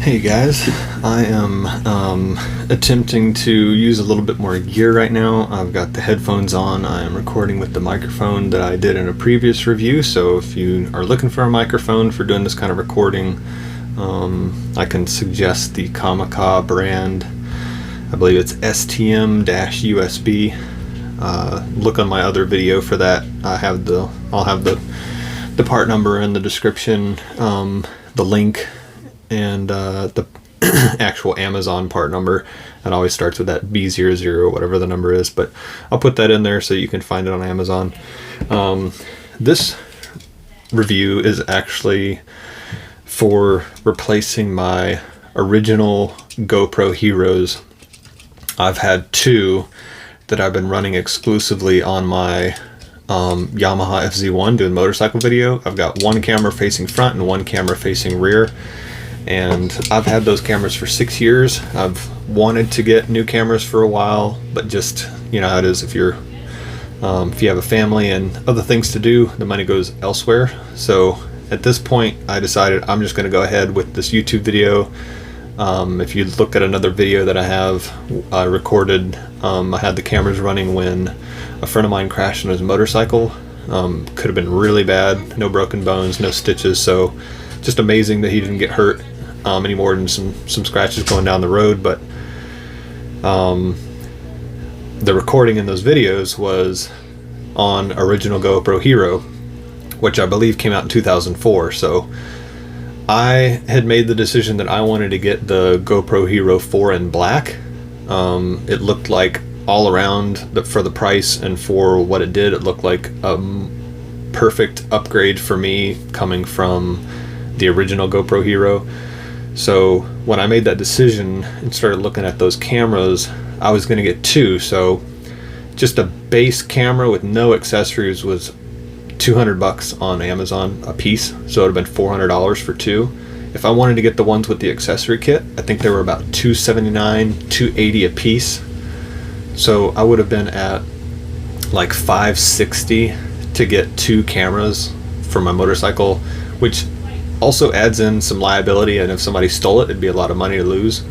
Hey guys, I am attempting to use a little bit more gear right now. I've got the headphones on. I am recording with the microphone that I did in a previous review, so if you are looking for a microphone for doing this kind of recording, I can suggest the AKASO brand. I believe it's STM-USB. Look on my other video for that. I'll have the part number in the description, the link, and the actual Amazon part number. It always starts with that B00 or whatever the number is, but I'll put that in there so you can find it on Amazon. This review is actually for replacing my original GoPro Heroes. I've had two that I've been running exclusively on my Yamaha FZ1 doing motorcycle video. I've got one camera facing front and one camera facing rear, and I've had those cameras for 6 years. I've wanted to get new cameras for a while, but just, you know how it is, if you have a family and other things to do, the money goes elsewhere. So at this point I decided I'm just going to go ahead with this YouTube video. If you look at another video that I have recorded, I had the cameras running when a friend of mine crashed on his motorcycle. Could have been really bad, no broken bones, no stitches, so just amazing that he didn't get hurt any more than some scratches going down the road. But the recording in those videos was on original GoPro Hero, which I believe came out in 2004. So I had made the decision that I wanted to get the GoPro Hero 4 in black. It looked like all around, for the price and for what it did, it looked like a perfect upgrade for me coming from the original GoPro Hero. So when I made that decision and started looking at those cameras, I was going to get two. So just a base camera with no accessories was $200 on Amazon a piece, so it would have been $400 for two. If I wanted to get the ones with the accessory kit, I think they were about $279, $280 a piece. So I would have been at like $560 to get two cameras for my motorcycle, which also adds in some liability, and if somebody stole it, it'd be a lot of money to lose.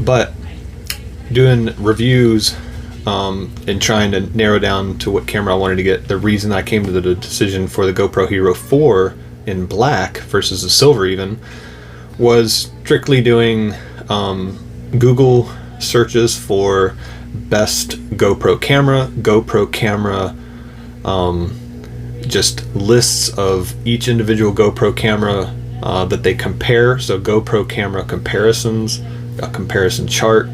But doing reviews and trying to narrow down to what camera I wanted to get, the reason I came to the decision for the GoPro Hero 4 in black versus the silver even was strictly doing Google searches for best GoPro camera, just lists of each individual GoPro camera that they compare. So GoPro camera comparisons, a comparison chart,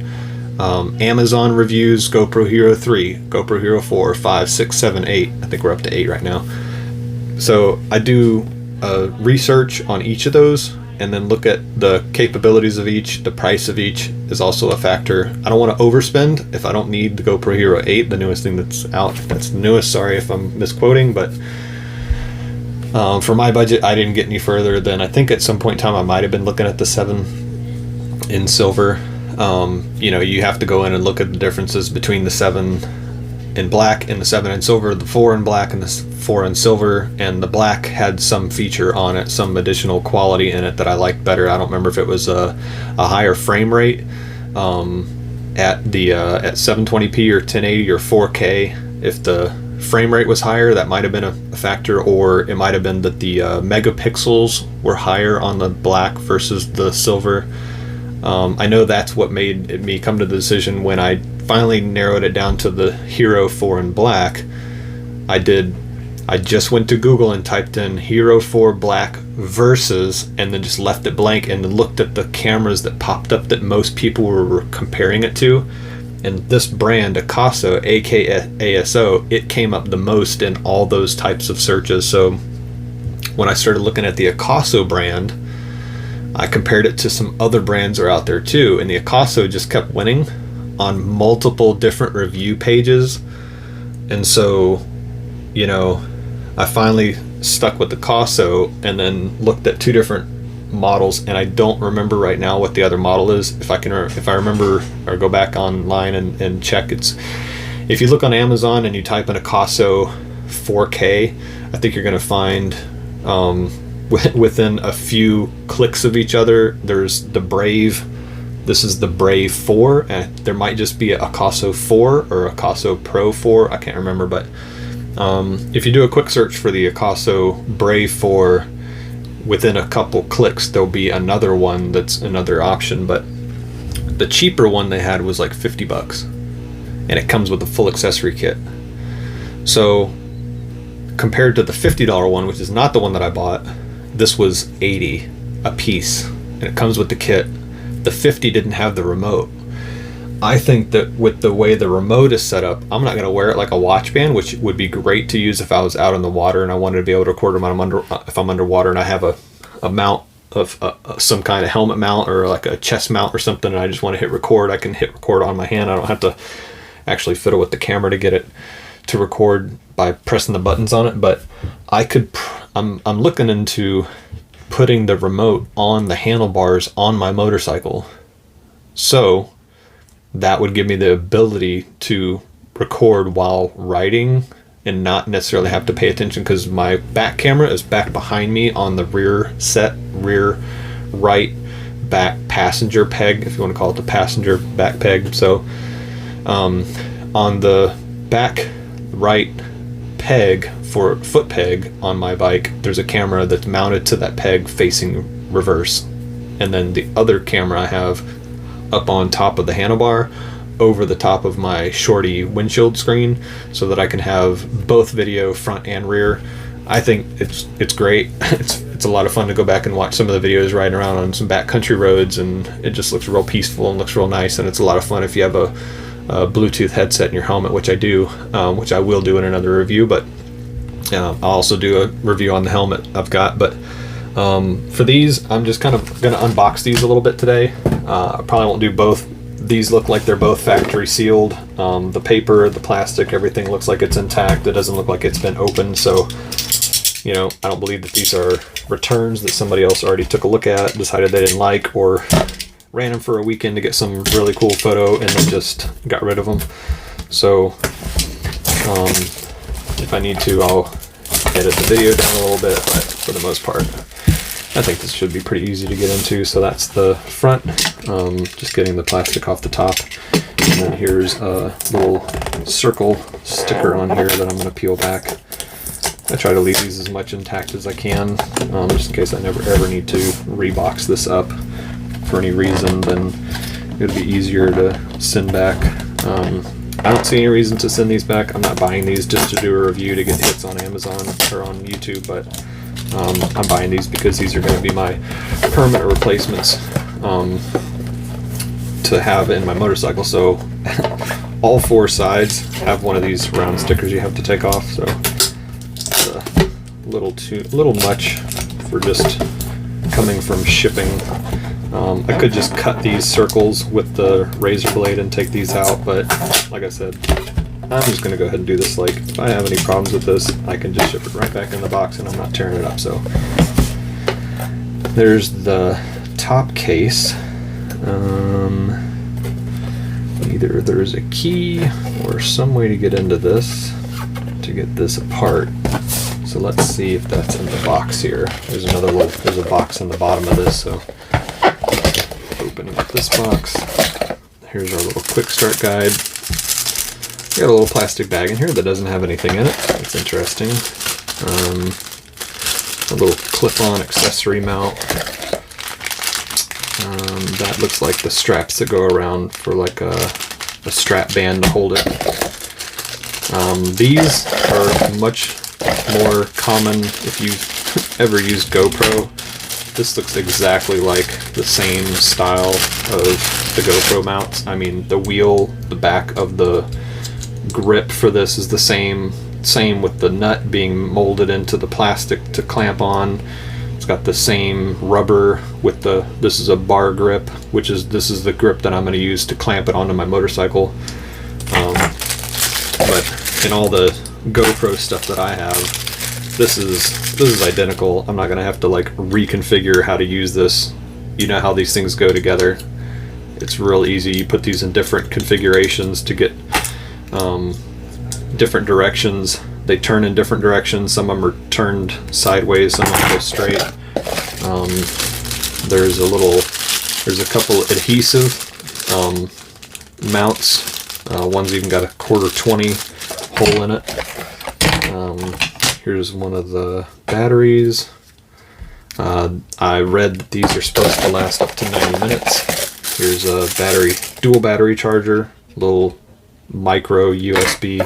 Amazon reviews, GoPro Hero 3, GoPro Hero 4, 5, 6, 7, 8. I think we're up to 8 right now. So I do research on each of those and then look at the capabilities of each. The price of each is also a factor. I don't want to overspend if I don't need the GoPro Hero 8, the newest thing that's out. That's the newest, sorry if I'm misquoting, but for my budget, I didn't get any further than, I think at some point in time I might have been looking at the 7 in silver. You know, you have to go in and look at the differences between the 7 in black and the 7 in silver, the 4 in black and the 4 in silver, and the black had some feature on it, some additional quality in it that I liked better. I don't remember if it was a higher frame rate at 720p or 1080 or 4K. If the frame rate was higher, that might have been a factor, or it might have been that the megapixels were higher on the black versus the silver. I know that's what made me come to the decision when I finally narrowed it down to the Hero 4 in black. I just went to Google and typed in Hero 4 black versus, and then just left it blank and then looked at the cameras that popped up that most people were comparing it to. And this brand, AKASO, AKASO, it came up the most in all those types of searches. So when I started looking at the AKASO brand, I compared it to some other brands that are out there too, and the AKASO just kept winning on multiple different review pages. And so, you know, I finally stuck with the AKASO and then looked at two different models, and I don't remember right now what the other model is. If I remember, or go back online and check, it's, if you look on Amazon and you type in AKASO 4K, I think you're going to find within a few clicks of each other. There's the Brave. This is the Brave 4, and there might just be a AKASO 4 or AKASO Pro 4. I can't remember, but if you do a quick search for the AKASO Brave 4, within a couple clicks there'll be another one that's another option. But the cheaper one they had was like $50, and it comes with a full accessory kit. So compared to the $50 one, which is not the one that I bought, this was $80 a piece, and it comes with the kit. The 50 didn't have the remote. I think that with the way the remote is set up, I'm not going to wear it like a watch band, which would be great to use if I was out in the water and I wanted to be able to record when if I'm underwater and I have a mount of some kind of helmet mount or like a chest mount or something, and I just want to hit record. I can hit record on my hand. I don't have to actually fiddle with the camera to get it to record by pressing the buttons on it. But I'm looking into putting the remote on the handlebars on my motorcycle, so that would give me the ability to record while riding and not necessarily have to pay attention, because my back camera is back behind me on the rear right back passenger peg, if you want to call it the passenger back peg. So on the back right peg for foot peg on my bike, there's a camera that's mounted to that peg facing reverse, and then the other camera I have up on top of the handlebar over the top of my shorty windshield screen, so that I can have both video front and rear. I think it's great. It's a lot of fun to go back and watch some of the videos riding around on some backcountry roads, and it just looks real peaceful and looks real nice, and it's a lot of fun if you have a Bluetooth headset in your helmet, which I do, which I will do in another review. But I'll also do a review on the helmet I've got. But for these, I'm just kind of going to unbox these a little bit today. I probably won't do both. These look like they're both factory sealed. The paper, the plastic, everything looks like it's intact. It doesn't look like it's been opened. So, I don't believe that these are returns that somebody else already took a look at, decided they didn't like, or ran them for a weekend to get some really cool photo and then just got rid of them. So if I need to, I'll edit the video down a little bit, but for the most part, I think this should be pretty easy to get into. So that's the front, just getting the plastic off the top. And then here's a little circle sticker on here that I'm going to peel back. I try to leave these as much intact as I can, just in case I never ever need to rebox this up for any reason. Then it'll be easier to send back. I don't see any reason to send these back. I'm not buying these just to do a review to get hits on Amazon or on YouTube, but I'm buying these because these are going to be my permanent replacements to have in my motorcycle. So all four sides have one of these round stickers you have to take off. So it's a little much for just coming from shipping. I could just cut these circles with the razor blade and take these out, but like I said, I'm just going to go ahead and do this. Like, if I have any problems with this, I can just ship it right back in the box and I'm not tearing it up. So there's the top case. Either there's a key or some way to get into this to get this apart. So let's see if that's in the box here. There's a box in the bottom of this. So opening up this box, here's our little quick start guide. We got a little plastic bag in here that doesn't have anything in it. That's interesting. A little clip-on accessory mount. That looks like the straps that go around for like a strap band to hold it. These are much more common if you've ever used GoPro. This looks exactly like the same style of the GoPro mounts. I mean, the wheel, the back of the grip for this is the same with the nut being molded into the plastic to clamp on. It's got the same rubber with this is a bar grip, this is the grip that I'm going to use to clamp it onto my motorcycle. But in all the GoPro stuff that I have, this is identical. I'm not going to have to like reconfigure how to use this. You know how these things go together. It's real easy. You put these in different configurations to get different directions they turn in different directions. Some of them are turned sideways, some of them go straight. There's a couple adhesive mounts. One's even got a 1/4 hole in it. Here's one of the batteries. I read that these are supposed to last up to 90 minutes. Here's a dual battery charger, little micro USB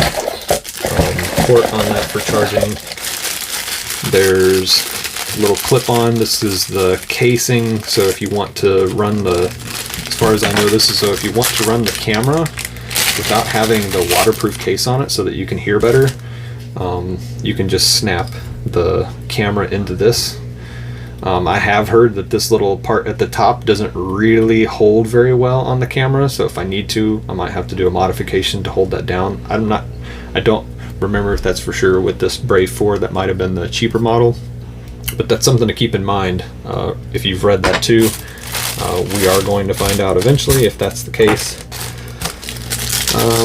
port on that for charging. There's a little clip-on. This is the casing, so if you want to run as far as I know, this is so if you want to run the camera without having the waterproof case on it so that you can hear better, you can just snap the camera into this. I have heard that this little part at the top doesn't really hold very well on the camera, so if I need to, I might have to do a modification to hold that down. I don't remember if that's for sure with this Brave 4. That might have been the cheaper model, but that's something to keep in mind. If you've read that too, we are going to find out eventually if that's the case.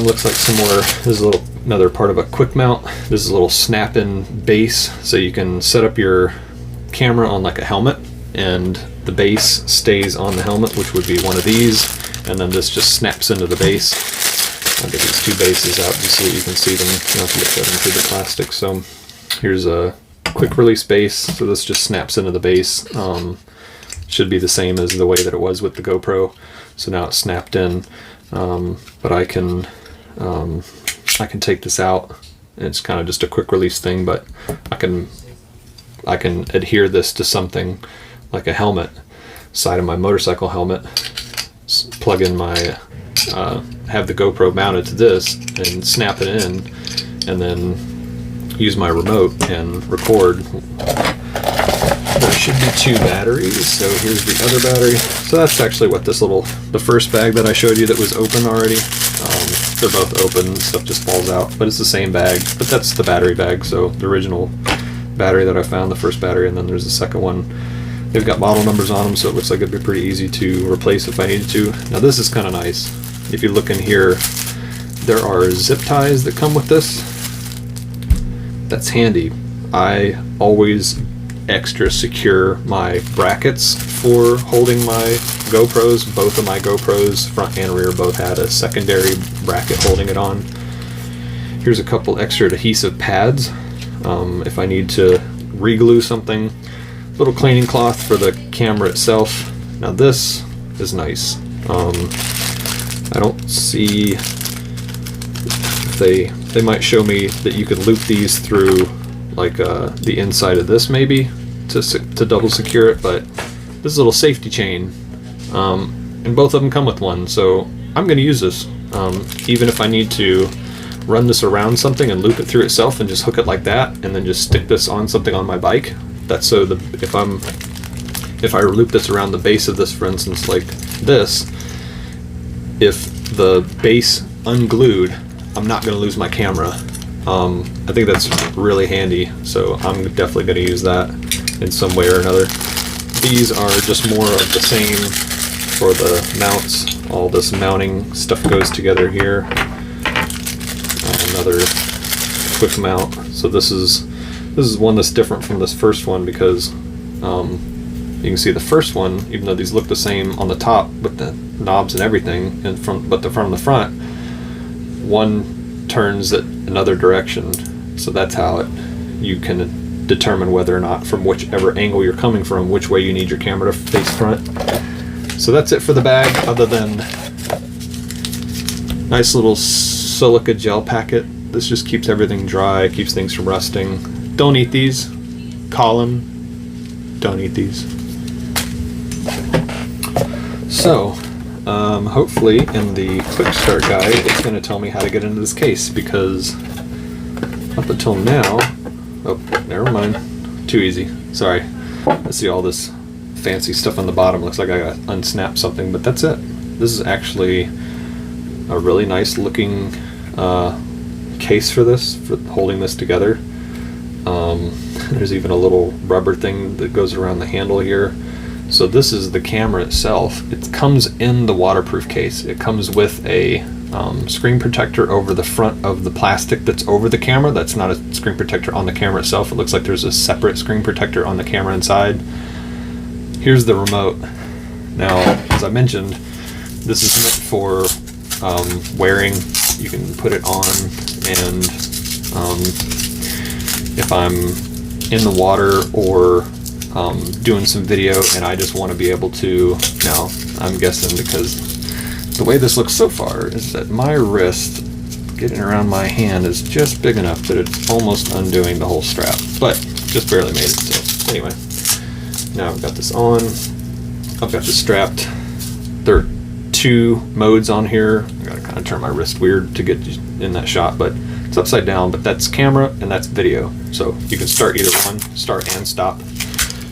Looks like some more. This is another part of a quick mount. This is a little snap-in base, so you can set up your camera on like a helmet, and the base stays on the helmet, which would be one of these, and then this just snaps into the base. I'll get these two bases out just so you can see them. You don't have to get that into the plastic. So here's a quick release base, so this just snaps into the base. Should be the same as the way that it was with the GoPro. So now it's snapped in, but I can take this out. It's kind of just a quick release thing, but I can adhere this to something like a helmet, side of my motorcycle helmet, plug in my, have the GoPro mounted to this and snap it in, and then use my remote and record. There should be 2 batteries, so here's the other battery. So that's actually what the first bag that I showed you that was open already. They're both open, stuff just falls out, but it's the same bag, but that's the battery bag, so the original battery that I found, the first battery, and then there's the second one. They've got model numbers on them, so it looks like it'd be pretty easy to replace if I needed to. Now this is kind of nice. If you look in here, there are zip ties that come with this. That's handy. I always extra secure my brackets for holding my GoPros. Both of my GoPros, front and rear, both had a secondary bracket holding it on. Here's a couple extra adhesive pads. If I need to re-glue something, little cleaning cloth for the camera itself. Now this is nice. I don't see if they might show me that you could loop these through like the inside of this maybe to double secure it, but this is a little safety chain, and both of them come with one, so I'm going to use this even if I need to run this around something and loop it through itself and just hook it like that, and then just stick this on something on my bike. That's so if I loop this around the base of this, for instance, like this, if the base unglued, I'm not going to lose my camera. I think that's really handy, so I'm definitely going to use that in some way or another. These are just more of the same for the mounts. All this mounting stuff goes together here. Another quick mount. So this is one that's different from this first one because you can see the first one, even though these look the same on the top with the knobs and everything, but from the front, one turns it another direction. So that's how you can determine whether or not, from whichever angle you're coming from, which way you need your camera to face front. So that's it for the bag, other than nice little silica gel packet. This just keeps everything dry, keeps things from rusting. Don't eat these. Colin, don't eat these. So, hopefully in the quick start guide it's going to tell me how to get into this case, because up until now, oh, never mind, too easy, sorry. I see all this fancy stuff on the bottom, looks like I got unsnapped something, but that's it. This is actually a really nice looking case for this, for holding this together. There's even a little rubber thing that goes around the handle here. So this is the camera itself. It comes in the waterproof case. It comes with a screen protector over the front of the plastic that's over the camera. That's not a screen protector on the camera itself. It looks like there's a separate screen protector on the camera inside. Here's the remote. Now, as I mentioned, this is meant for wearing. You can put it on, and if I'm in the water or doing some video and I just want to be able to, now I'm guessing because the way this looks so far is that my wrist getting around my hand is just big enough that it's almost undoing the whole strap, but just barely made it. So anyway, now I've got this on, I've got this strapped. There are two modes on here. I gotta kind of turn my wrist weird to get in that shot, but it's upside down, but that's camera and that's video. So you can start either one, start and stop.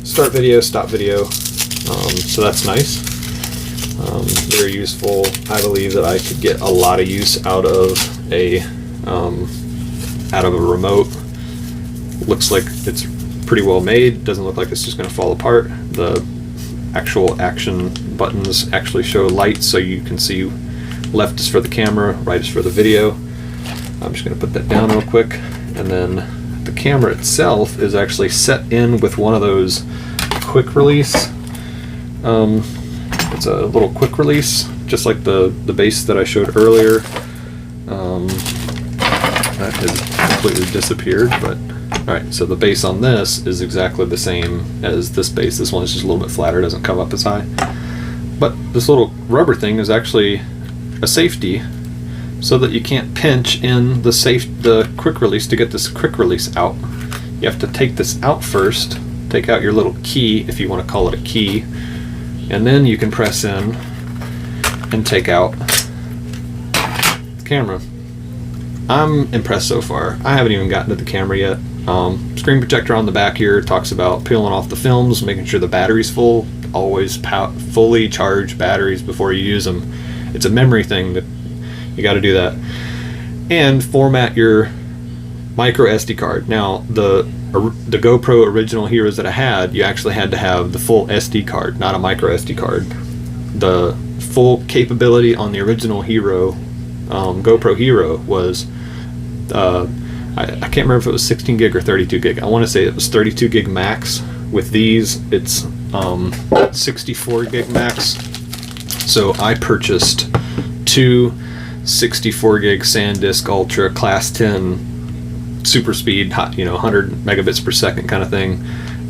Start video, stop video. So that's nice. Very useful. I believe that I could get a lot of use out of a remote. Looks like it's pretty well made. Doesn't look like it's just going to fall apart. The actual action buttons actually show lights, so you can see left is for the camera, right is for the video. I'm just going to put that down real quick, and then the camera itself is actually set in with one of those quick release. It's a little quick release, just like the base that I showed earlier. That has completely disappeared, but alright, so the base on this is exactly the same as this base. This one is just a little bit flatter, doesn't come up as high. But this little rubber thing is actually a safety, so that you can't pinch in the quick release to get this quick release out. You have to take this out first, take out your little key, if you want to call it a key, and then you can press in and take out the camera. I'm impressed so far. I haven't even gotten to the camera yet. Screen protector on the back here talks about peeling off the films, making sure the battery's full. Always fully charge batteries before you use them. It's a memory thing that you got to do that. And format your micro SD card. Now the GoPro original Heroes that I had, you actually had to have the full SD card, not a micro SD card. The full capability on the original Hero, GoPro Hero, was I can't remember if it was 16 gig or 32 gig. I want to say it was 32 gig max. With these, it's 64 gig max. So I purchased two 64 gig SanDisk Ultra Class 10 super speed, 100 megabits per second kind of thing.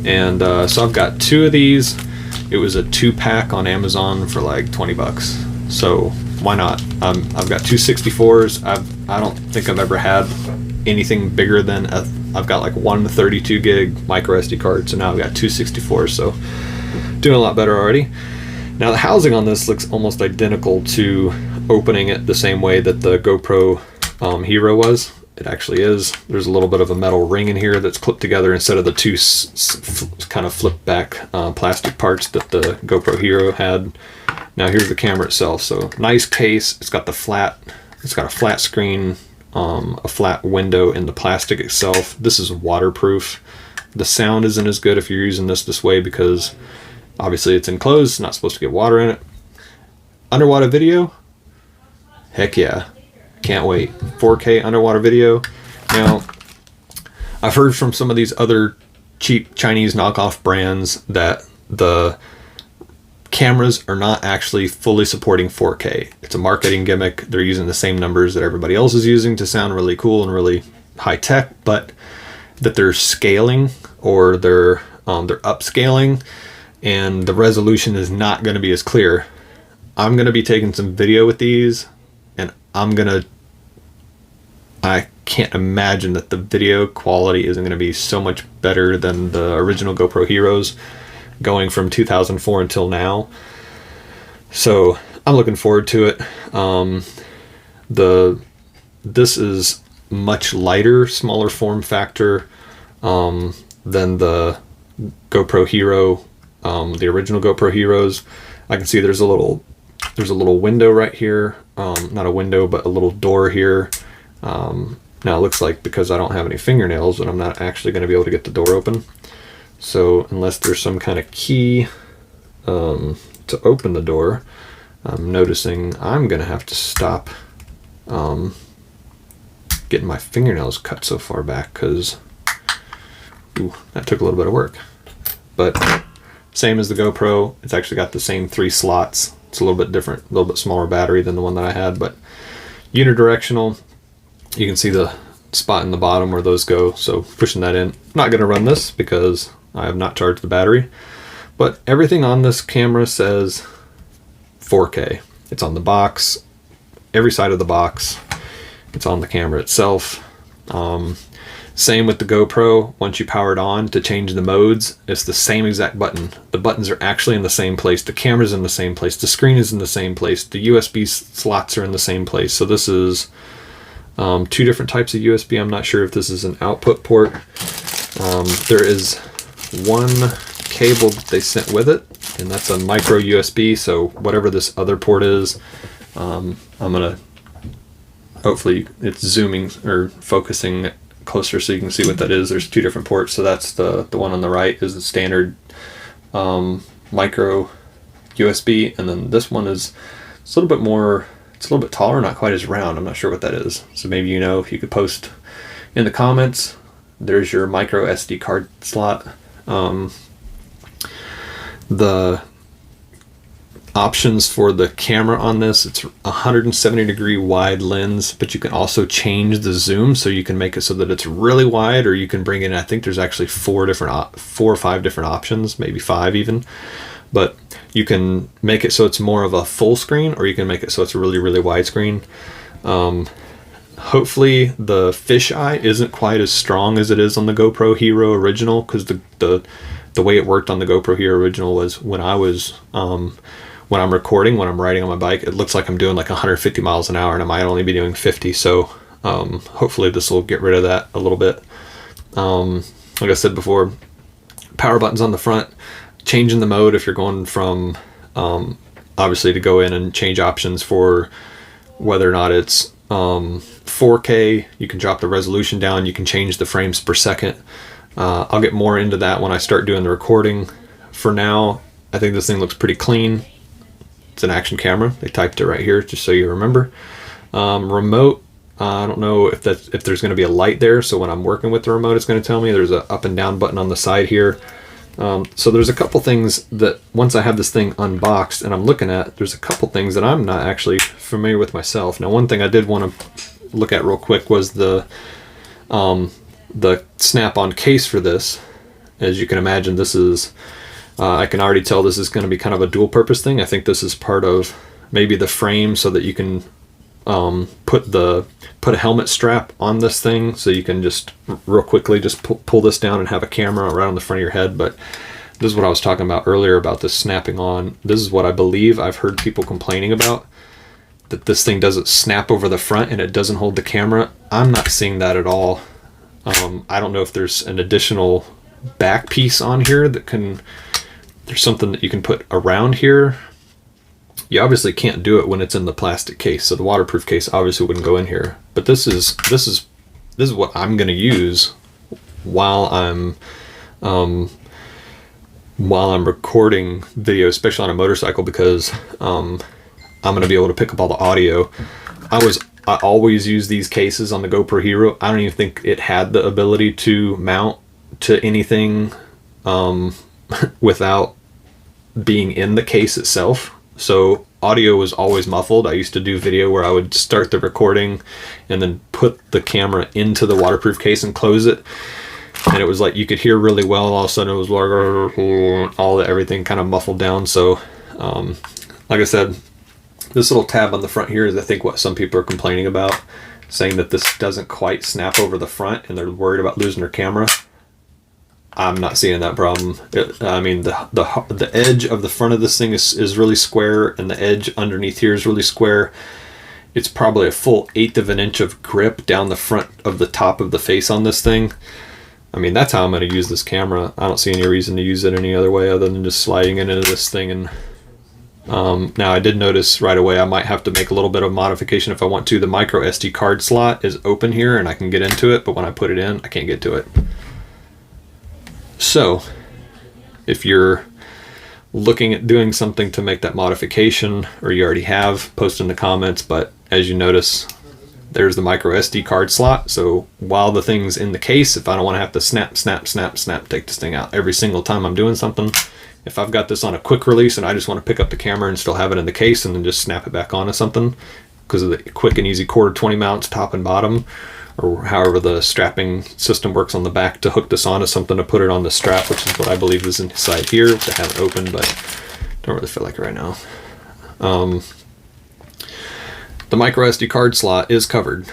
And so I've got two of these. It was a 2-pack on Amazon for like 20 bucks. So why not? I've got two 64s. I don't think I've ever had anything bigger than I've got like one 32 gig micro SD card. So now I've got two 64s. So doing a lot better already. Now the housing on this looks almost identical to opening it the same way that the GoPro Hero was. It actually is. There's a little bit of a metal ring in here that's clipped together instead of the two kind of flip back plastic parts that the GoPro Hero had. Now here's the camera itself. So nice case. It's got a flat screen, a flat window in the plastic itself. This is waterproof. The sound isn't as good if you're using this way because obviously it's enclosed. It's not supposed to get water in it. Underwater video? Heck yeah. Can't wait. 4K underwater video. Now, I've heard from some of these other cheap Chinese knockoff brands that the cameras are not actually fully supporting 4K. It's a marketing gimmick. They're using the same numbers that everybody else is using to sound really cool and really high tech, but that they're scaling or they're upscaling and the resolution is not going to be as clear. I'm going to be taking some video with these, and I can't imagine that the video quality isn't going to be so much better than the original GoPro Heroes going from 2004 until now. So I'm looking forward to it. This is much lighter, smaller form factor than the GoPro Hero, the original GoPro Heroes. I can see there's a little window right here, not a window but a little door here. Now it looks like because I don't have any fingernails that I'm not actually going to be able to get the door open. So unless there's some kind of key to open the door, I'm noticing I'm going to have to stop getting my fingernails cut so far back, because that took a little bit of work. But same as the GoPro, it's actually got the same 3 slots. It's a little bit different, a little bit smaller battery than the one that I had, but unidirectional. You can see the spot in the bottom where those go, so pushing that in. I'm not going to run this because I have not charged the battery, but everything on this camera says 4K. It's on the box, every side of the box. It's on the camera itself. Same with the GoPro. Once you power it on to change the modes, it's the same exact button. The buttons are actually in the same place. The camera's in the same place. The screen is in the same place. The USB slots are in the same place. So this is 2 different types of USB. I'm not sure if this is an output port. There is one cable that they sent with it, and that's a micro USB. So whatever this other port is, I'm gonna, hopefully it's zooming or focusing closer so you can see what that is. There's 2 different ports. So that's the one on the right is the standard micro USB, and then this one is it's a little bit more, it's a little bit taller, not quite as round. I'm not sure what that is. So maybe you know, if you could post in the comments. There's your micro SD card slot. The options for the camera on this, it's 170 degree wide lens, but you can also change the zoom, so you can make it so that it's really wide, or you can bring in, I think there's actually 4 or 5 different options, maybe 5 even, but you can make it so it's more of a full screen, or you can make it so it's a really, really wide screen. Hopefully the fisheye isn't quite as strong as it is on the GoPro Hero Original, because the way it worked on the GoPro Hero Original was when I was when I'm recording, when I'm riding on my bike, it looks like I'm doing like 150 miles an hour, and I might only be doing 50. So hopefully this will get rid of that a little bit. Like I said before, power buttons on the front, changing the mode if you're going from obviously to go in and change options for whether or not it's 4K. You can drop the resolution down, you can change the frames per second. I'll get more into that when I start doing the recording. For now, I think this thing looks pretty clean. It's an action camera. They typed it right here just so you remember. Remote, I don't know if there's going to be a light there, so when I'm working with the remote it's going to tell me. There's a up and down button on the side here. So there's a couple things that once I have this thing unboxed and I'm looking at, there's a couple things that I'm not actually familiar with myself. Now, one thing I did want to look at real quick was the snap-on case for this. As you can imagine, this is I can already tell this is going to be kind of a dual purpose thing. I think this is part of maybe the frame so that you can put a helmet strap on this thing, so you can just real quickly just pull this down and have a camera right on the front of your head. But this is what I was talking about earlier about this snapping on. This is what I believe I've heard people complaining about, that this thing doesn't snap over the front and it doesn't hold the camera. I'm not seeing that at all. I don't know if there's an additional back piece on here that there's something that you can put around here. You obviously can't do it when it's in the plastic case, so the waterproof case obviously wouldn't go in here. But this is what I'm going to use while I'm recording video, especially on a motorcycle, because I'm going to be able to pick up all the audio. I always use these cases on the GoPro Hero. I don't even think it had the ability to mount to anything without being in the case itself. So audio was always muffled. I used to do video where I would start the recording and then put the camera into the waterproof case and close it. And it was like you could hear really well. All of a sudden it was like everything kind of muffled down. So like I said, this little tab on the front here is, I think, what some people are complaining about, saying that this doesn't quite snap over the front and they're worried about losing their camera. I'm not seeing that problem. I mean, the edge of the front of this thing is really square, and the edge underneath here is really square. It's probably a full 1/8 of an inch of grip down the front of the top of the face on this thing. I mean, that's how I'm going to use this camera. I don't see any reason to use it any other way other than just sliding it into this thing. And now I did notice right away I might have to make a little bit of modification if I want to. The micro SD card slot is open here and I can get into it, but when I put it in, I can't get to it. So if you're looking at doing something to make that modification, or you already have, post in the comments. But as you notice, there's the micro SD card slot. So while the thing's in the case, if I don't want to have to snap, take this thing out every single time I'm doing something, if I've got this on a quick release and I just want to pick up the camera and still have it in the case and then just snap it back onto something, because of the quick and easy quarter 20 mounts top and bottom, or however the strapping system works on the back to hook this onto something to put it on the strap, which is what I believe is inside here, which I haven't opened, but don't really feel like it right now. The micro SD card slot is covered.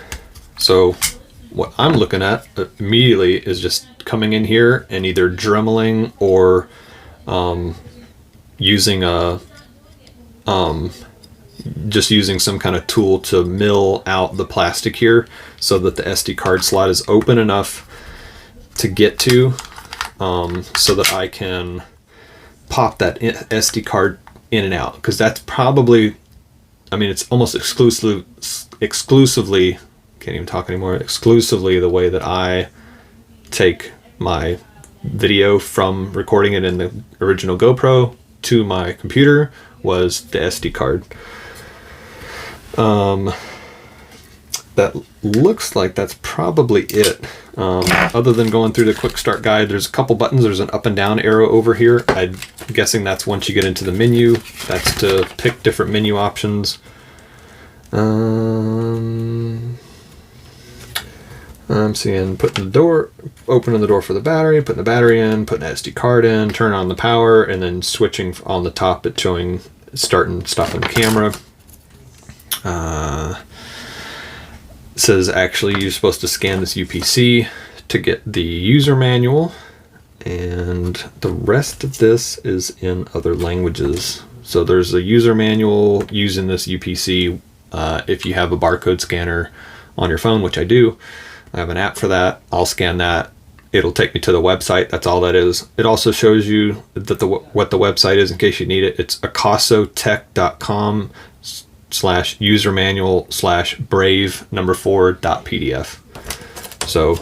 So what I'm looking at immediately is just coming in here and either dremeling or using a just using some kind of tool to mill out the plastic here so that the SD card slot is open enough to get to, so that I can pop that SD card in and out, because that's probably, I mean, it's almost exclusively, can't even talk anymore, exclusively the way that I take my video from recording it in the original GoPro to my computer was the SD card. That looks like that's probably it. Other than going through the quick start guide, there's a couple buttons. There's an up and down arrow over here. I'm guessing that's once you get into the menu. That's to pick different menu options. I'm seeing putting the door, opening the door for the battery, putting the battery in, putting the SD card in, turn on the power, and then switching on the top, it's showing starting, stopping the camera. It says actually you're supposed to scan this UPC to get the user manual, and the rest of this is in other languages. So there's a user manual using this UPC. If you have a barcode scanner on your phone, which I do, I have an app for that. I'll scan that. It'll take me to the website. That's all that is. It also shows you that what the website is in case you need it. It's akasotech.com/user manual/brave4.pdf. So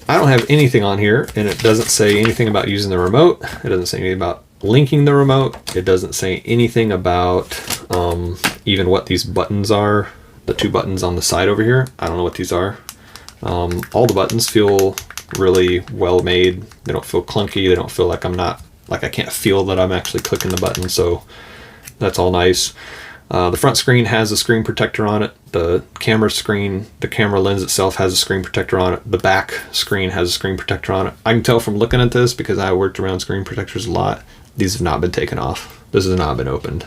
I don't have anything on here, and it doesn't say anything about using the remote. It doesn't say anything about linking the remote. It doesn't say anything about even what these buttons are. The two buttons on the side over here, I don't know what these are. All the buttons feel really well made. They don't feel clunky. They don't feel like I can't feel that I'm actually clicking the button. So that's all nice. The front screen has a screen protector on it. The camera lens itself has a screen protector on it. The back screen has a screen protector on it. I can tell from looking at this, because I worked around screen protectors a lot, these have not been taken off. This has not been opened.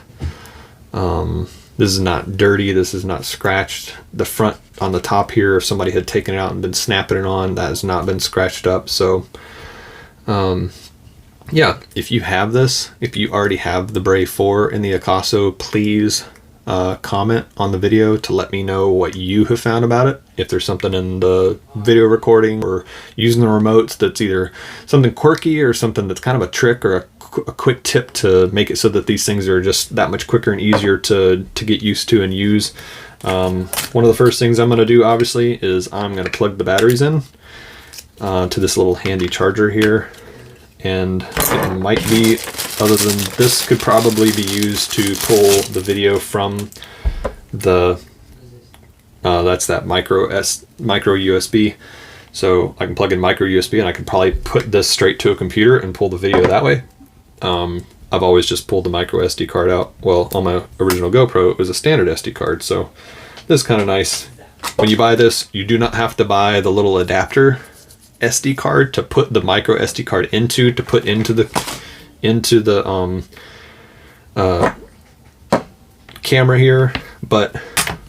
This is not dirty. This is not scratched. The front on the top here, if somebody had taken it out and been snapping it on, that has not been scratched up. So yeah, if you have this, if you already have the Brave 4 in the AKASO, please comment on the video to let me know what you have found about it. If there's something in the video recording or using the remotes that's either something quirky or something that's kind of a trick or a quick tip to make it so that these things are just that much quicker and easier to get used to and use. One of the first things I'm going to do, obviously, is I'm going to plug the batteries in to this little handy charger here. And it might be, other than this, could probably be used to pull the video from the that's that micro USB. So I can plug in micro USB, and I can probably put this straight to a computer and pull the video that way. I've always just pulled the micro SD card out. Well, on my original GoPro, it was a standard SD card, so this is kind of nice. When you buy this, you do not have to buy the little adapter SD card to put the micro SD card into, to put into the camera here. But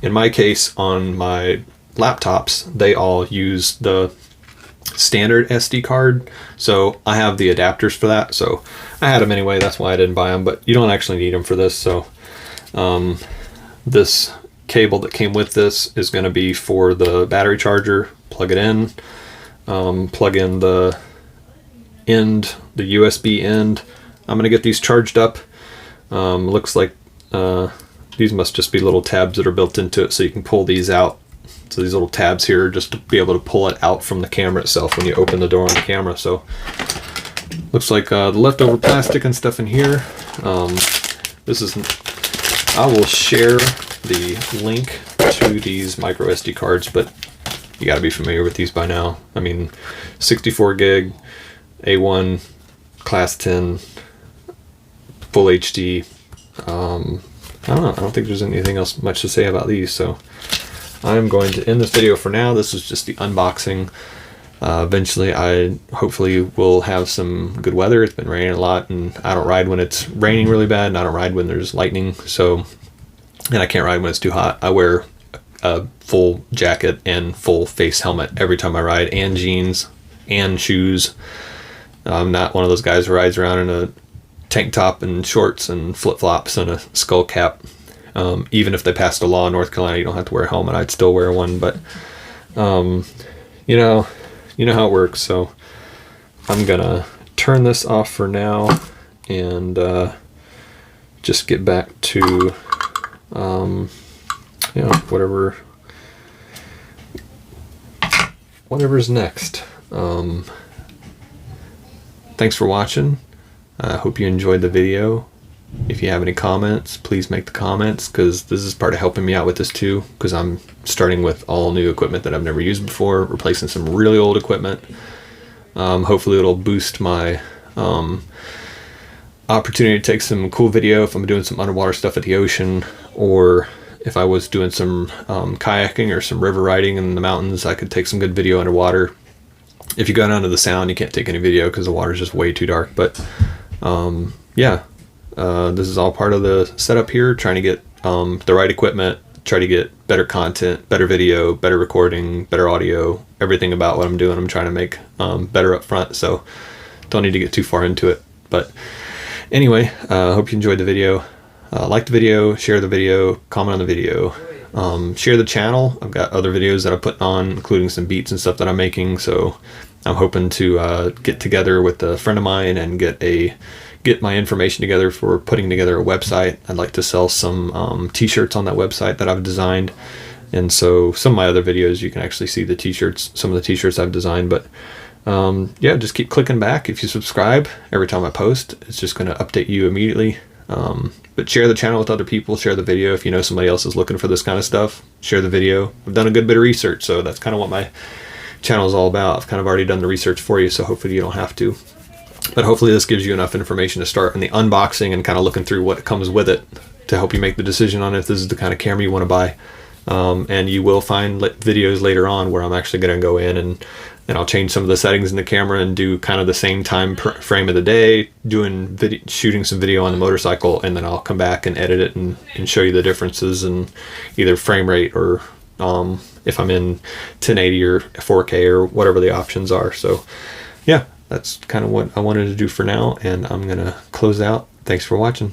in my case, on my laptops, they all use the standard SD card, so I have the adapters for that. So I had them anyway, that's why I didn't buy them, but you don't actually need them for this. So this cable that came with this is going to be for the battery charger. Plug it in, plug in the end, the USB end. I'm going to get these charged up. Looks like these must just be little tabs that are built into it, so you can pull these out. So these little tabs here, just to be able to pull it out from the camera itself when you open the door on the camera. So looks like the leftover plastic and stuff in here. This is, I will share the link to these micro SD cards, but you got to be familiar with these by now. I mean, 64 gig, A1, class 10, full HD. I don't know. I don't think there's anything else much to say about these, so I'm going to end this video for now. This is just the unboxing. Eventually, I hopefully will have some good weather. It's been raining a lot, and I don't ride when it's raining really bad, and I don't ride when there's lightning, so, and I can't ride when it's too hot. I wear a full jacket and full face helmet every time I ride, and jeans and shoes. I'm not one of those guys who rides around in a tank top and shorts and flip-flops and a skull cap. Even if they passed a law in North Carolina you don't have to wear a helmet, I'd still wear one, but you know how it works. So I'm gonna turn this off for now and just get back to whatever's next. Thanks for watching. I hope you enjoyed the video. If you have any comments, please make the comments, because this is part of helping me out with this too, because I'm starting with all new equipment that I've never used before, replacing some really old equipment. Hopefully it'll boost my opportunity to take some cool video if I'm doing some underwater stuff at the ocean, or if I was doing some kayaking or some river riding in the mountains, I could take some good video underwater. If you go down to the Sound, you can't take any video because the water's just way too dark, but yeah. This is all part of the setup here, trying to get the right equipment, try to get better content, better video, better recording, better audio, everything about what I'm doing I'm trying to make better up front, so don't need to get too far into it. But anyway, hope you enjoyed the video. Like the video, share the video, comment on the video, share the channel. I've got other videos that I'm putting on, including some beats and stuff that I'm making, so I'm hoping to get together with a friend of mine and get my information together for putting together a website. I'd like to sell some t-shirts on that website that I've designed, and so some of my other videos you can actually see the t-shirts, some of the t-shirts I've designed. But yeah, just keep clicking back. If you subscribe, every time I post, it's just going to update you immediately. But share the channel with other people, share the video. If you know somebody else is looking for this kind of stuff, share the video. I've done a good bit of research, so that's kind of what my channel is all about. I've kind of already done the research for you, so hopefully you don't have to. But hopefully this gives you enough information to start in the unboxing and kind of looking through what comes with it to help you make the decision on if this is the kind of camera you want to buy. And you will find videos later on where I'm actually going to go in and I'll change some of the settings in the camera and do kind of the same time frame of the day, shooting some video on the motorcycle, and then I'll come back and edit it and show you the differences in either frame rate or if I'm in 1080 or 4K or whatever the options are. So yeah, that's kind of what I wanted to do for now, and I'm gonna close out. Thanks for watching.